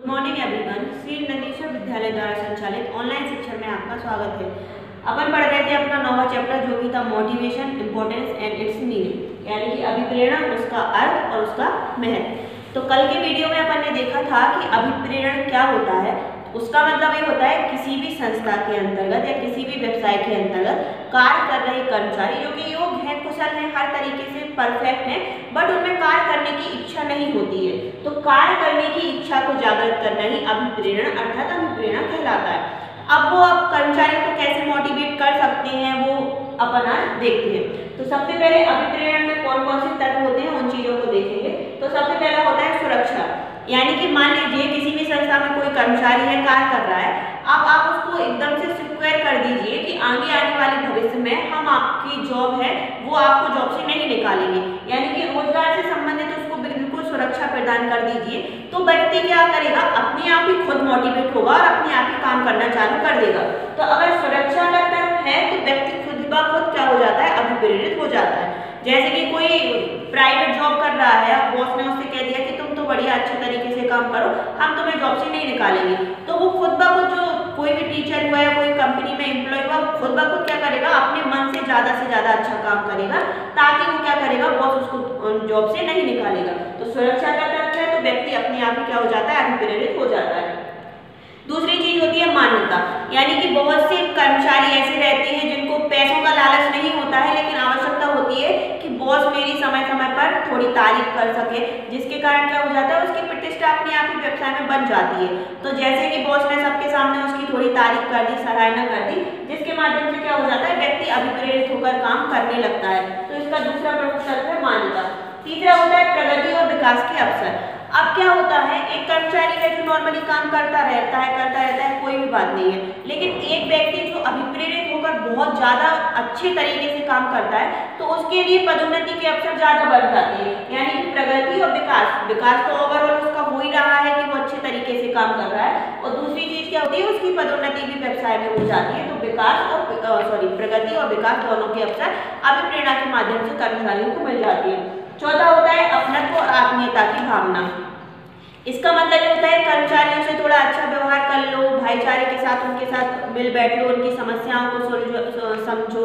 Good morning everyone. Shri Nandishwar विद्यालय द्वारा संचालित ऑनलाइन शिक्षण में आपका स्वागत है। अपन पढ़ रहे थे अपना 9वां चैप्टर जो कि था motivation, importance and it's meaning, यानी कि अभिप्रेरण, उसका अर्थ और उसका महत्व। तो कल के वीडियो में अपन ने देखा था कि अभिप्रेरण क्या होता है। उसका मतलब ये होता है किसी भी संस्था के अंतर्गत या किसी भी व्यवसाय के अंतर्गत कार्य कर रहे कर्मचारी जो कि योग्य है, कुशल है, हर तरीके से परफेक्ट है, बट उनमें कार्य करने की इच्छा नहीं होती है। तो कार्य करने की इच्छा को जागृत करना ही अभिप्रेरण अर्थात अभिप्रेरणा कहलाता है। अब वो कर्मचारियों को कैसे मोटिवेट कर सकते हैं वो अपन आज देखते हैं। तो सबसे पहले अभिप्रेरण में कौन कौन से तत्व होते हैं उन चीजों को देखेंगे। तो सबसे पहला होता है सुरक्षा, यानी कि मान लीजिए किसी भी संस्था में कोई कर्मचारी है, कार्य कर रहा है, अब आप उसको एकदम से सिक्योर कर दीजिए कि आगे आने वाले भविष्य में हम आपकी जॉब है वो आपको जॉब से नहीं निकालेंगे, यानी कि रोजगार से संबंधित उसको बिल्कुल सुरक्षा प्रदान कर दीजिए। तो व्यक्ति क्या करेगा, अपने आप ही खुद मोटिवेट होगा और अपने आप ही काम करना चालू कर देगा। तो अगर सुरक्षा का तर्क है तो व्यक्ति खुद ब खुद क्या हो जाता है, अभिप्रेरित हो जाता है। जैसे कि कोई प्राइवेट जॉब कर रहा है, बॉस ने उससे कह दिया कि तुम तो बढ़िया अच्छे तरीके से काम करो, हम तुम्हें जॉब से नहीं निकालेंगे, तो वो खुद ब खुद जो कोई भी टीचर हुआ या कोई कंपनी में एम्प्लॉय हुआ खुद ब खुद क्या करेगा, अपने मन से ज्यादा अच्छा काम करेगा ताकि वो क्या करेगा, बॉस उसको जॉब से नहीं निकालेगा। तो सुरक्षा का तर्क है तो व्यक्ति अपने आप ही क्या हो जाता है, अभिप्रेरित हो जाता है। दूसरी चीज होती है मान्यता, यानी कि बहुत से कर्मचारी ऐसे रहते हैं जिनको पैसों का लालच नहीं होता है, लेकिन आवश्यकता होती है कि बॉस मेरी समय समय पर थोड़ी तारीफ कर सके, जिसके कारण क्या हो जाता है, उसकी प्रतिष्ठा अपने आप ही व्यवसाय में बन जाती है। तो जैसे कि बॉस ने सबके सामने उसकी थोड़ी तारीफ कर दी, सराहना कर दी, जिसके माध्यम से क्या हो जाता है, व्यक्ति अभिप्रेरित होकर काम करने लगता है। तो इसका दूसरा प्रमुख तत्व है मान्यता। तीसरा होता है प्रगति और विकास के अवसर। अब क्या होता है, एक कर्मचारी है जो नॉर्मली काम करता रहता है, कोई भी बात नहीं है, लेकिन एक व्यक्ति जो अभिप्रेरित होकर बहुत ज्यादा अच्छे तरीके से काम करता है तो उसके लिए पदोन्नति के अवसर ज्यादा बढ़ जाते हैं, यानी कि प्रगति और विकास तो ओवरऑल उसका हो ही रहा है कि वो अच्छे तरीके से काम कर रहा है, और दूसरी चीज क्या होती है, उसकी पदोन्नति भी व्यवसाय में हो जाती है। तो प्रगति और विकास दोनों के अवसर अभिप्रेरणा के माध्यम से कर्मचारियों को मिल जाती है। चौथा होता है अपनत्व और आत्मीयता की भावना। इसका मतलब ये होता है कर्मचारियों से थोड़ा अच्छा व्यवहार कर लो, भाईचारे के साथ उनके साथ मिल बैठ लो, उनकी समस्याओं को समझो,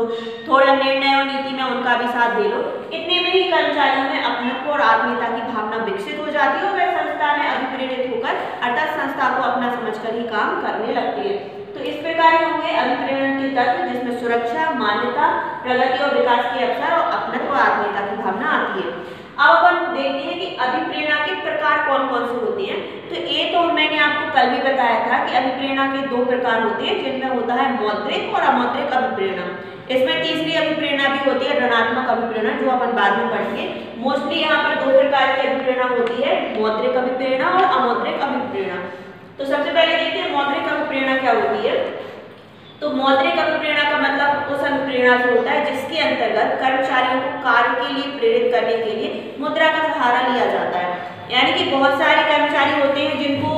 थोड़ा निर्णय और नीति में उनका भी साथ दे लो। इतने में ही कर्मचारियों में अपनत्व और आत्मीयता की भावना विकसित हो जाती है और वह संस्था में अभिप्रेरित होकर अर्थात संस्था को अपना समझकर ही काम करने लगती है। तो इस प्रकार होंगे अभिप्रेरण के तत्व, जिसमें सुरक्षा, मान्यता, प्रगति और विकास के अवसर और अपनत्व और आत्मीयता की भावना आती है। अब अपन देखते हैं कि अभिप्रेरणा के प्रकार कौन कौन से होते हैं। तो ये तो मैंने आपको कल भी बताया था कि अभिप्रेरणा के दो प्रकार होते हैं, जिनमें होता है मौद्रिक और अमौद्रिक अभिप्रेरणा। इसमें तीसरी अभिप्रेरणा भी होती है, ऋणात्मक अभिप्रेरणा, जो अपन बाद में पढ़ेंगे। मोस्टली यहाँ पर दो प्रकार की अभिप्रेरणा होती है, मौद्रिक अभिप्रेरणा और अमौद्रिक अभिप्रेरणा। तो सबसे पहले देखते हैं मौद्रिक अभिप्रेरणा क्या होती है। तो मौद्रिक अभिप्रेरणा का मतलब उस अभिप्रेरणा से होता है जिसके अंतर्गत कर्मचारियों को कार्य के लिए प्रेरित करने के लिए मुद्रा का सहारा लिया जाता है। यानी कि बहुत सारे कर्मचारी होते हैं जिनको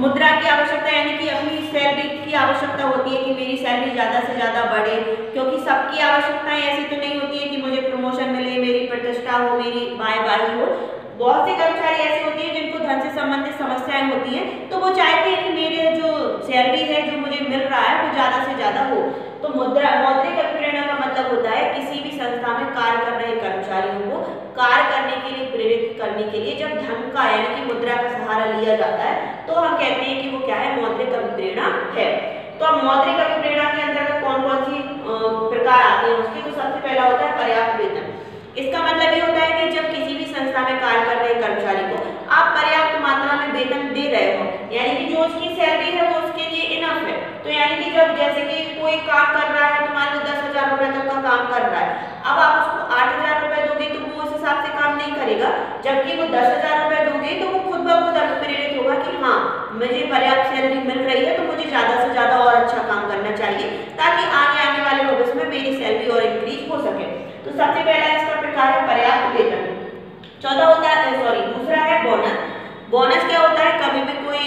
मुद्रा की आवश्यकता, यानी कि अपनी सैलरी की आवश्यकता होती है कि मेरी सैलरी ज़्यादा से ज़्यादा बढ़े, क्योंकि सबकी आवश्यकताएं ऐसी तो नहीं होती है कि मुझे प्रमोशन मिले, मेरी प्रतिष्ठा हो, मेरी वाहवाही हो। बहुत से कर्मचारी ऐसे होते हैं जिनको धन से संबंधित समस्याएं होती हैं, तो वो चाहते हैं कि मेरे जो सैलरी है जो मुझे मिल रहा है वो ज़्यादा से ज़्यादा हो। तो मौद्रिक अभिप्रेरणा का मतलब होता है किसी भी संस्था में कार्य कर रहे कर्मचारियों को कार्य करने के लिए प्रेरित करने के लिए जब धन का यानी कि मुद्रा का सहारा लिया जाता है तो हम कहते हैं कि वो क्या है, मौद्रिक अभिप्रेरणा है। तो अब मौद्रिक अभिप्रेरणा के अंतर्गत कौन कौन सी प्रकार आते हैं उसके, तो सबसे पहला होता है पर्याप्त वेतन। इसका मतलब ये होता है कि जब किसी भी संस्था में कार्य कर रहे कर्मचारी को आप पर्याप्त मात्रा में वेतन दे रहे हो, यानी कि जो उसकी सैलरी है वो उसके लिए इनफ है। तो यानी कि जब जैसे कि कोई काम कर रहा है तो मान लो 10,000 रुपए तक का काम कर रहा है, अब आप उसको 8,000 रुपए दोगे तो वो उस हिसाब से काम नहीं करेगा, जबकि वो 10,000 रुपए दोगे तो वो खुद ब खुद अभिप्रेरित होगा कि हाँ मुझे पर्याप्त सैलरी मिल रही है तो मुझे ज़्यादा से ज़्यादा और अच्छा काम करना चाहिए ताकि आने वाले भविष्य में मेरी सैलरी और इंक्रीज हो सके। तो सबसे पहला इसका प्रकार है पर्याप्त वेतन। दूसरा है बोनस। बोनस क्या होता है, कभी भी कोई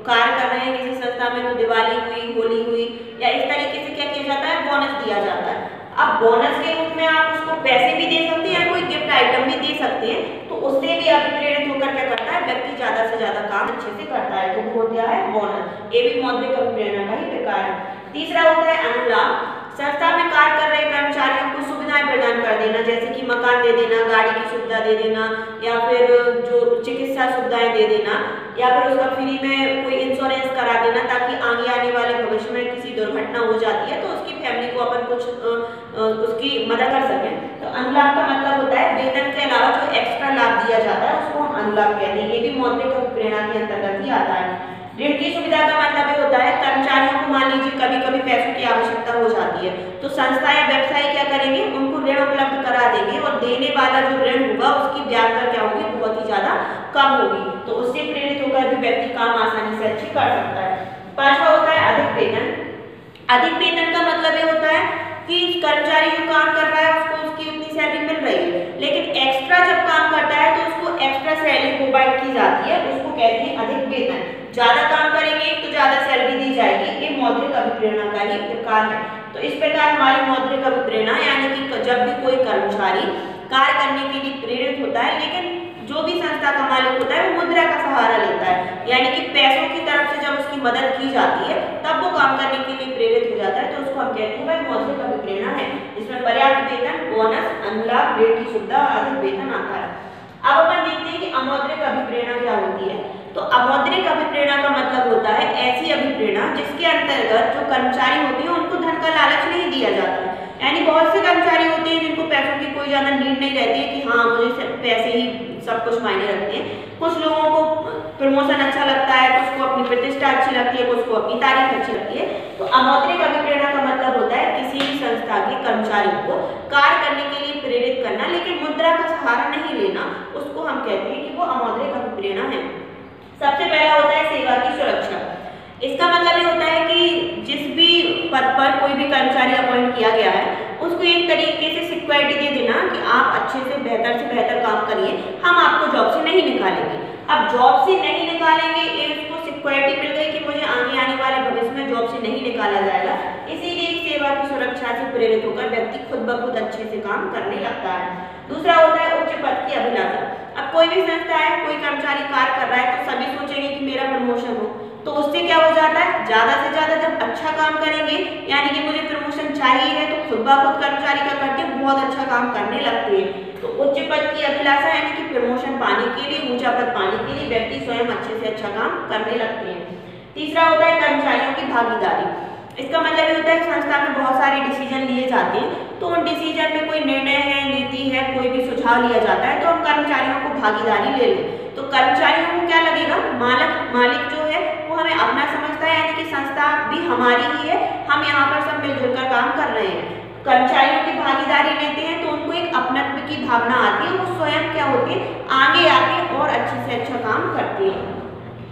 कार्य कर रहे हैं किसी संस्था में तो दिवाली हुई, होली हुई या इस तरीके से क्या किया जाता है, बोनस दिया जाता है। अब बोनस के रूप में आप उसको पैसे भी दे सकते हैं या कोई गिफ्ट आइटम भी दे सकते हैं, तो उससे भी अभिप्रेरित होकर क्या करता है, व्यक्ति ज्यादा से ज्यादा काम काम अच्छे से करता है, तो वो होता है बोनस। ये भी मौद्रिक अभिप्रेरणा का ही प्रकार है। तीसरा होता है अनुलाभ। संस्था में कार्य कर रहे कर्मचारियों को सुविधाएं प्रदान कर देना, जैसे कि मकान दे देना, गाड़ी की सुविधा दे देना, या फिर जो चिकित्सा सुविधाएं दे देना, या फिर उसका फ्री में कोई इंश्योरेंस करा देना, ताकि आगे आने वाले भविष्य में किसी दुर्घटना हो जाती है तो उसकी फैमिली को अपन कुछ उसकी मदद कर सकें। तो अनुलाभ का मतलब होता है वेतन के अलावा जो एक्स्ट्रा लाभ दिया जाता है उसको हम अनुलाभ कहते हैं। ये भी मौद्रिक अभिप्रेरणा के अंतर्गत ही आता है। ऋण की सुविधा का मतलब ये होता है कर्मचारियों को मान लीजिए कभी कभी पैसों की आवश्यकता हो जाती है, तो संस्था या व्यवसायी क्या करेंगे, उनको ऋण उपलब्ध करा देंगे और देने वाला जो ऋण होगा उसकी ब्याज दर क्या होगी, बहुत ही ज्यादा कम होगी, तो उससे प्रेरित होकर भी व्यक्ति काम आसानी से अच्छी कर सकता है। पांचवा होता है अधिक वेतन। अधिक वेतन का मतलब ये होता है कि कर्मचारी जो काम कर रहा है उसको उसकी उतनी सैलरी मिल रही है, लेकिन एक्स्ट्रा जब काम करता है तो उसको एक्स्ट्रा सैलरी प्रोवाइड की जाती है, उसको कहते हैं अधिक वेतन। ज्यादा काम करेंगे तो ज्यादा सैलरी दी जाएगी, ये मौद्रिक अभिप्रेरणा का ही प्रकार है। तो इस प्रकार हमारी मौद्रिक अभिप्रेरणा यानी कि जब भी कोई कर्मचारी कार्य करने के लिए प्रेरित होता है, लेकिन जो भी संस्था का मालिक होता है वो मुद्रा का सहारा लेता है, यानी कि पैसों की तरफ से जब उसकी मदद की जाती है तब वो काम करने के लिए प्रेरित हो जाता है, तो उसको हम कहते हैं भाई मौद्रिक अभिप्रेरणा है। इसमें पर्याप्त वेतन, बोनस, अनुलाभ, ऋण की सुविधा, अधिक वेतन आता है। अब अपन देखते हैं कि अमौद्रिक अभिप्रेरणा क्या होती है। तो अमौद्रिक अभिप्रेरणा का मतलब होता है ऐसी अभिप्रेरणा जिसके अंतर्गत जो कर्मचारी होते हैं उनको धन का लालच नहीं दिया जाता है, यानी बहुत से कर्मचारी होते हैं जिनको पैसों की कोई ज्यादा नीड नहीं रहती है कि हाँ मुझे पैसे ही सब कुछ मायने रखते हैं। कुछ लोगों को प्रमोशन अच्छा लगता है, कुछ को अपनी प्रतिष्ठा अच्छी लगती है, कुछ को अपनी तारीफ अच्छी लगती है। तो अमौद्रिक अभिप्रेरणा का मतलब होता है किसी भी संस्था के कर्मचारियों को कार्य करने के लिए प्रेरित करना, लेकिन मुद्रा का सहारा नहीं लेना, उसको हम कहते हैं कि वो अमौद्रिक अभिप्रेरणा है। सबसे पहला होता है सेवा की सुरक्षा। इसका मतलब ये होता है कि जिस भी पद पर कोई भी कर्मचारी अपॉइंट किया गया है उसको एक तरीके से सिक्योरिटी दे देना कि आप अच्छे से बेहतर काम करिए, हम आपको जॉब से नहीं निकालेंगे। अब जॉब से नहीं निकालेंगे, इसको सिक्योरिटी मिल गई कि मुझे आगे आने वाले भविष्य में जॉब से नहीं निकाला जाएगा, इसीलिए सेवा की सुरक्षा से प्रेरित होकर व्यक्ति खुद ब खुद अच्छे से काम करने लगता है। दूसरा होता है उच्च पद की अभिलाषा। अब कोई भी संस्था है, कोई कर्मचारी कार्य कर रहा है तो सभी सोचेंगे कि मेरा प्रमोशन हो, तो उससे क्या हो जाता है, ज्यादा से ज्यादा जब अच्छा काम करेंगे यानी कि मुझे प्रमोशन चाहिए है तो खुद ब खुद कर्मचारी का करके बहुत अच्छा काम करने लगते हैं। तो उच्च पद की अभिलाषा यानी कि प्रमोशन पाने के लिए, ऊंचा पद पाने के लिए व्यक्ति स्वयं अच्छे से अच्छा काम करने लगते हैं। तीसरा होता है कर्मचारियों की भागीदारी। इसका मतलब ये होता है संस्था में बहुत सारे डिसीजन लिए जाते हैं, तो उन डिसीजन में कोई निर्णय है, नीति है, कोई भी सुझाव लिया जाता है तो हम कर्मचारियों को भागीदारी ले लें। तो कर्मचारियों को क्या लगेगा, मालिक जो है वो हमें अपना समझता है, यानी कि संस्था भी हमारी ही है, हम यहाँ पर सब मिलजुल कर काम कर रहे हैं। कर्मचारियों की भागीदारी लेते हैं तो उनको एक अपनत्व की भावना आती है, वो स्वयं क्या होती है आगे आके और अच्छे से अच्छा काम करती है।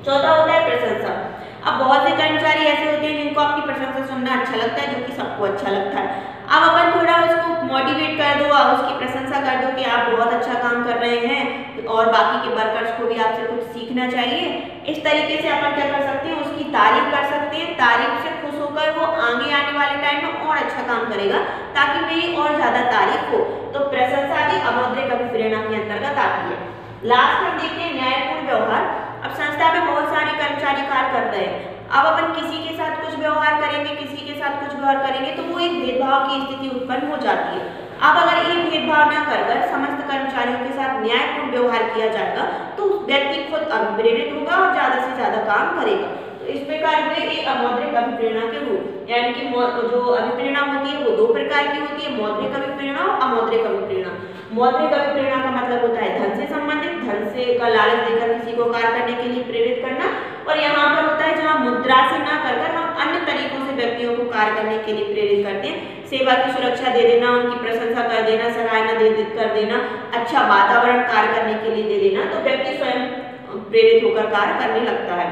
चौथा होता है प्रशंसा। अब बहुत से कर्मचारी ऐसे होते हैं जिनको अपनी प्रशंसा सुनना अच्छा लगता है, जो कि सबको अच्छा लगता है। अब अपन थोड़ा उसको मोटिवेट कर दो, उसकी प्रशंसा कर दो कि आप बहुत अच्छा काम कर रहे हैं और बाकी के वर्कर्स को भी आपसे कुछ सीखना चाहिए। इस तरीके से अपन क्या कर सकते हैं, उसकी तारीफ कर सकते हैं, तारीफ से खुश होकर वो आगे आने वाले टाइम में और अच्छा काम करेगा ताकि मेरी और ज्यादा तारीफ हो। तो प्रशंसा भी अमौद्रिक अभिप्रेरणा के अंतर्गत आती है। लास्ट में देखते हैं न्यायपूर्ण व्यवहार। अब संस्था में बहुत सारे कर्मचारी कार्य कर रहे हैं, अब अपन किसी के साथ कुछ व्यवहार करेंगे, किसी के साथ कुछ व्यवहार करेंगे तो वो एक भेदभाव की स्थिति उत्पन्न हो जाती है। अब अगर ये भेदभाव न कर समस्त कर्मचारियों के साथ न्यायपूर्ण व्यवहार किया जाएगा तो व्यक्ति खुद अभिप्रेरित होगा और ज्यादा से ज्यादा काम करेगा। तो इस प्रकार हुए एक अमौद्रिक अभिप्रेरणा के रूप, यानी कि जो अभिप्रेरणा होती है वो दो प्रकार की होती है, मौद्रिक अभिप्रेरणा और अमौद्रिक अभिप्रेरणा। मौद्रिक अभिप्रेरणा का मतलब होता है धन से संबंधित, धन से का लालच देकर किसी को कार्य करने के लिए प्रेरित करना, और यहाँ पर होता है जहाँ मुद्रा से ना कर हम अन्य तरीकों से व्यक्तियों को कार्य करने के लिए प्रेरित करते हैं। सेवा की सुरक्षा दे देना, उनकी प्रशंसा कर देना, सराहना कर देना, अच्छा वातावरण कार्य करने के लिए दे देना, तो व्यक्ति स्वयं प्रेरित होकर कार्य करने लगता है।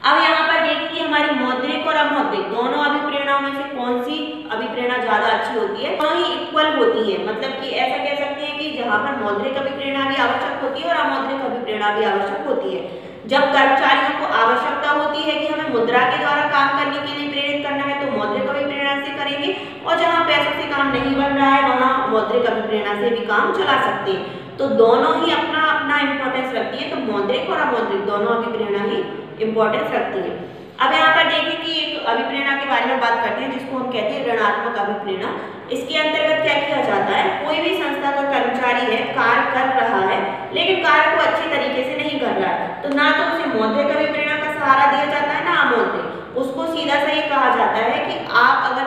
अब यहाँ पर देखिए हमारी मौद्रिक और अमौद्रिक दोनों अभिप्रेरणाओं में से कौन सी अभिप्रेरणा ज्यादा अच्छी होती है, दोनों ही इक्वल होती है। मतलब कि ऐसा कह सकते हैं कि जहाँ पर मौद्रिक अभिप्रेरणा भी आवश्यक होती है और अमौद्रिक अभिप्रेरणा भी आवश्यक होती है। जब कर्मचारियों को आवश्यकता होती है कि हमें मुद्रा के द्वारा काम करने के लिए प्रेरित करना है तो मौद्रिक अभिप्रेरणा से करेंगे, और जहाँ पैसों से काम नहीं बन रहा है वहाँ मौद्रिक अभिप्रेरणा से भी काम चला सकते हैं। तो दोनों ही अपना अपना इम्पोर्टेंस रखती है। तो मौद्रिक और अमौद्रिक दोनों अभिप्रेरणा ही इम्पोर्टेंस रखती है। अब यहाँ पर देखिए कि एक अभिप्रेरणा के बारे में बात करते हैं जिसको हम कहते हैं ऋणात्मक अभिप्रेरणा। इसके अंतर्गत क्या किया जाता है, कोई भी संस्था का कर्मचारी है, कार्य कर रहा है लेकिन कार्य को अच्छी तरीके से नहीं कर रहा है, तो ना तो उसे मौद्रिक अभिप्रेरणा का सहारा दिया जाता है ना अमौद्रिक। उसको सीधा सा ये कहा जाता है कि आप अगर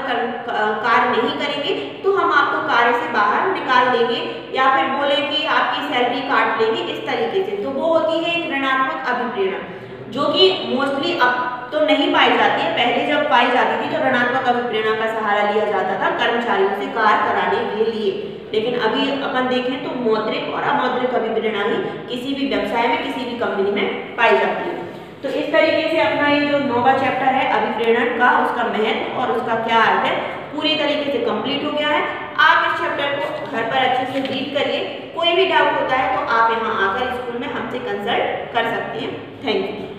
कार्य नहीं करेंगे तो हम आपको कार्य से बाहर निकाल देंगे या फिर बोले कि आपकी सैलरी काट लेंगे, इस तरीके से। तो वो होती है एक ऋणात्मक अभिप्रेरणा, जो कि मोस्टली अब तो नहीं पाई जाती है। पहले जब पाई जाती थी तो ऋणात्मक अभिप्रेरणा का सहारा लिया जाता था कर्मचारियों से कार्य कराने के लिए, लेकिन अभी अपन देखें तो मौद्रिक और अमौद्रिक अभिप्रेरणा ही किसी भी व्यवसाय में, किसी भी कंपनी में पाई जाती है। तो इस तरीके से अपना ये जो 9वां चैप्टर है अभिप्रेरण का, उसका महत्व और उसका क्या अर्थ है, पूरी तरीके से कंप्लीट हो गया है। आप इस चैप्टर को घर पर अच्छे से रीड करिए। कोई भी डाउट होता है तो आप यहाँ आकर स्कूल में हमसे कंसल्ट कर सकते हैं। Thank you.